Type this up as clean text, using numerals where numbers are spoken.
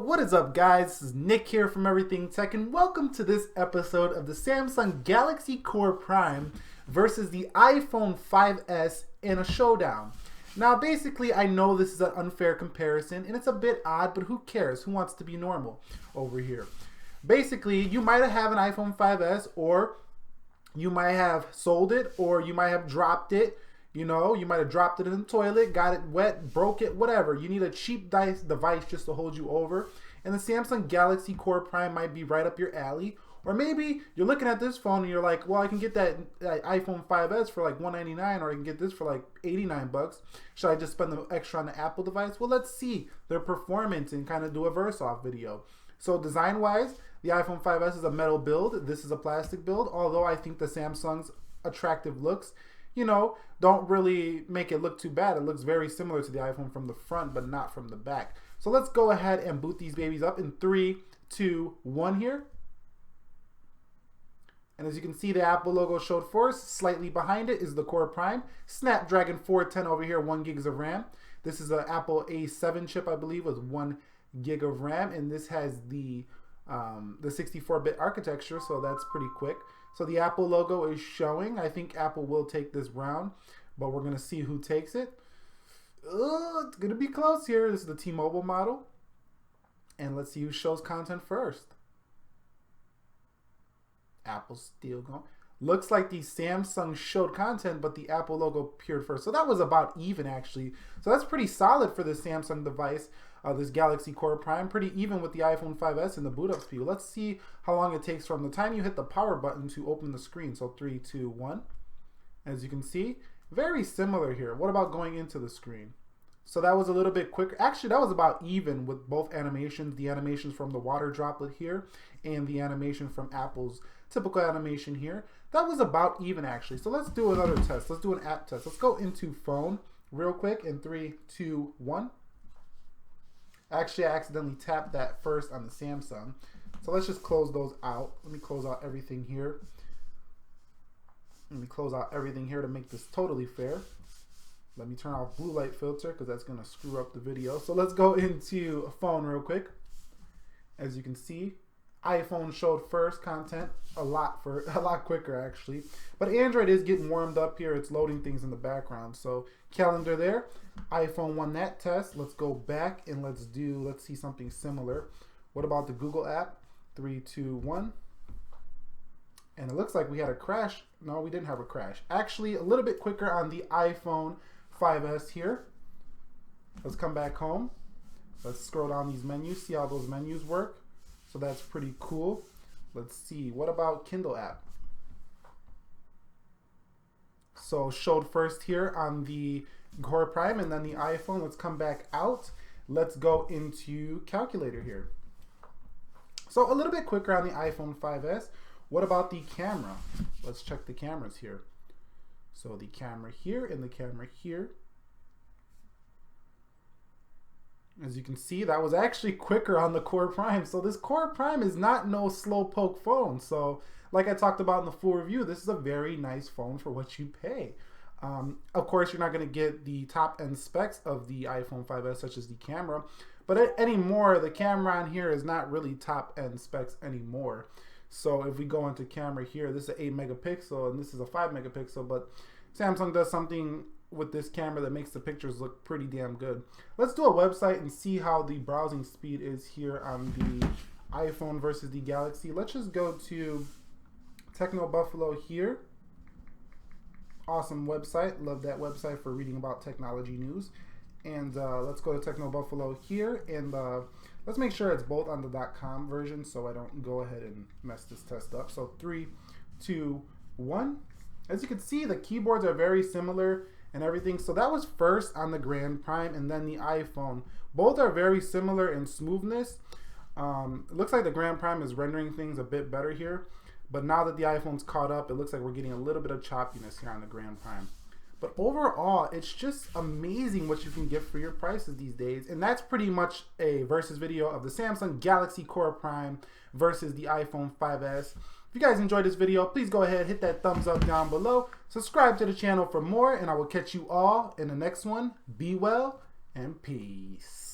what is up, guys? This is Nick here from Everything Tech, and welcome to this episode of the Samsung Galaxy Core Prime versus the iPhone 5S in a showdown. Now, basically, I know this is an unfair comparison, and it's a bit odd, but who cares? Who wants to be normal over here? Basically, you might have an iPhone 5S, or you might have sold it, or you might have dropped it. You know, you might have dropped it in the toilet, got it wet, broke it, whatever. You need a cheap device just to hold you over. And the Samsung Galaxy Core Prime might be right up your alley. Or maybe you're looking at this phone and you're like, well, I can get that iPhone 5S for like $199, or I can get this for like 89 bucks. Should I just spend the extra on the Apple device? Well, let's see their performance and kind of do a verse-off video. So design-wise, the iPhone 5S is a metal build. This is a plastic build, although I think the Samsung's attractive looks, you know, don't really make it look too bad. It looks very similar to the iPhone from the front, but not from the back. So let's go ahead and boot these babies up in 3, 2, 1 here. And as you can see, the Apple logo showed first. Slightly behind it is the Core Prime. Snapdragon 410 over here, 1 gigs of RAM. This is an Apple A7 chip, I believe, with 1 gig of RAM. And this has the 64-bit architecture, so that's pretty quick. So the Apple logo is showing. I think Apple will take this round, but we're going to see who takes it. It's going to be close here. This is the T-Mobile model. And let's see who shows content first. Apple's still going. Looks like the Samsung showed content, but the Apple logo appeared first. So that was about even, actually. So that's pretty solid for this Samsung device, this Galaxy Core Prime. Pretty even with the iPhone 5S and the boot up speed. Let's see how long it takes from the time you hit the power button to open the screen. So 3, 2, 1. As you can see, very similar here. What about going into the screen? So that was a little bit quicker. Actually, that was about even with both animations. The animations from the water droplet here and the animation from Apple's typical animation here. That was about even, actually. So let's do another test. Let's do an app test. Let's go into phone real quick in 3, 2, 1. Actually, I accidentally tapped that first on the Samsung. So let's just close those out. Let me close out everything here. Let me close out everything here to make this totally fair. Let me turn off blue light filter because that's going to screw up the video. So let's go into a phone real quick. As you can see, iPhone showed first content a lot quicker, actually. But Android is getting warmed up here. It's loading things in the background. So calendar there. iPhone won that test. Let's go back and let's see something similar. What about the Google app? 3, 2, 1. And it looks like we had a crash. No, we didn't have a crash. Actually, a little bit quicker on the iPhone 5S here. Let's come back home. Let's scroll down these menus, see how those menus work. So that's pretty cool. Let's see. What about Kindle App? So showed first here on the Core Prime and then the iPhone. Let's come back out. Let's go into calculator here. So a little bit quicker on the iPhone 5S. What about the camera? Let's check the cameras here. So the camera here and the camera here. As you can see, that was actually quicker on the Core Prime. So this Core Prime is not no slowpoke phone. So like I talked about in the full review, this is a very nice phone for what you pay. Of course, you're not going to get the top-end specs of the iPhone 5S, such as the camera. But anymore, the camera on here is not really top-end specs anymore. So if we go into camera here, this is an 8 megapixel and this is a 5 megapixel. But Samsung does something with this camera that makes the pictures look pretty damn good. Let's do a website and see how the browsing speed is here on the iPhone versus the Galaxy. Let's just go to Techno Buffalo here. Awesome website. Love that website for reading about technology news. And let's go to Techno Buffalo here and let's make sure it's both on the .com version so I don't go ahead and mess this test up. So 3, 2, 1. As you can see, the keyboards are very similar and everything. So that was first on the Grand Prime and then the iPhone. Both are very similar in smoothness. It looks like the Grand Prime is rendering things a bit better here. But now that the iPhone's caught up, it looks like we're getting a little bit of choppiness here on the Grand Prime. But overall, it's just amazing what you can get for your prices these days. And that's pretty much a versus video of the Samsung Galaxy Core Prime versus the iPhone 5S. If you guys enjoyed this video, please go ahead, hit that thumbs up down below. Subscribe to the channel for more, and I will catch you all in the next one. Be well, and peace.